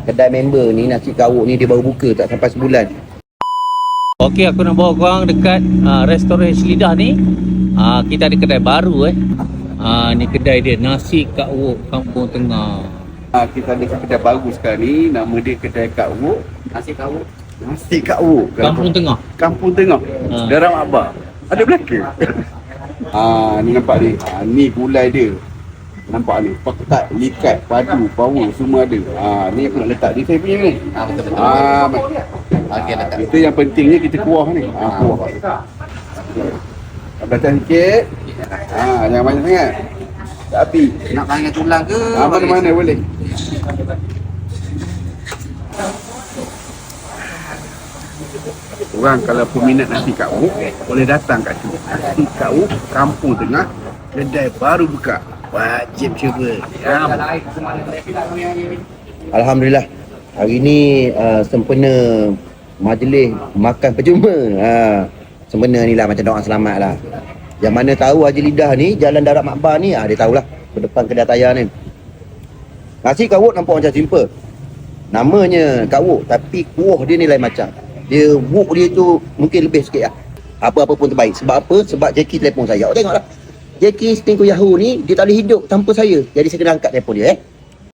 kedai member ni, nasi kawuk ni dia baru buka tak sampai sebulan. Okey, aku nak bawa korang dekat restoran Lidah ni. Kita ada kedai baru ni kedai dia, Nasi Kak Wok Kampung Tengah. Kita ada kedai baru sekarang ni, nama dia kedai Kak Wok. Nasi Kak Wok Kampung Tengah. Kampung Tengah. Daerah Mak Abah. Ada belakang. Ni nampak ni. Ni gulai dia. Nampak ni, pekat, likat, padu, power semua ada. Ni aku nak letak di saya punya ni. Betul. Okey, letak. Itu yang pentingnya kita kuah ni. Kuah. Baca sikit. Jangan banyak sangat. Tak api. Nak panggil tulang ke? Mana-mana boleh. Orang kalau peminat nasi Kak Wok boleh datang kat sini. Nasi Kak Wok Kampung Tengah, kedai baru buka. Wajib cuba. Alhamdulillah. Hari ni sempena majlis makan percuma. Sempena ni lah, macam doa selamat lah. Yang mana tahu Haji Lidah ni, Jalan Darat Mak Ba ni, dia tahulah. Berdepan kedai tayar ni. Nasi Kak Wok nampak macam simple. Namanya Kak Wok, tapi kuah dia ni lain macam. Dia wok dia tu mungkin lebih sikit lah. Apa-apa pun terbaik. Sebab apa? Sebab Jackie telefon saya. Awak tengoklah. Jackie Stingko Yahoo ni, dia tak boleh hidup tanpa saya. Jadi saya kena angkat telefon dia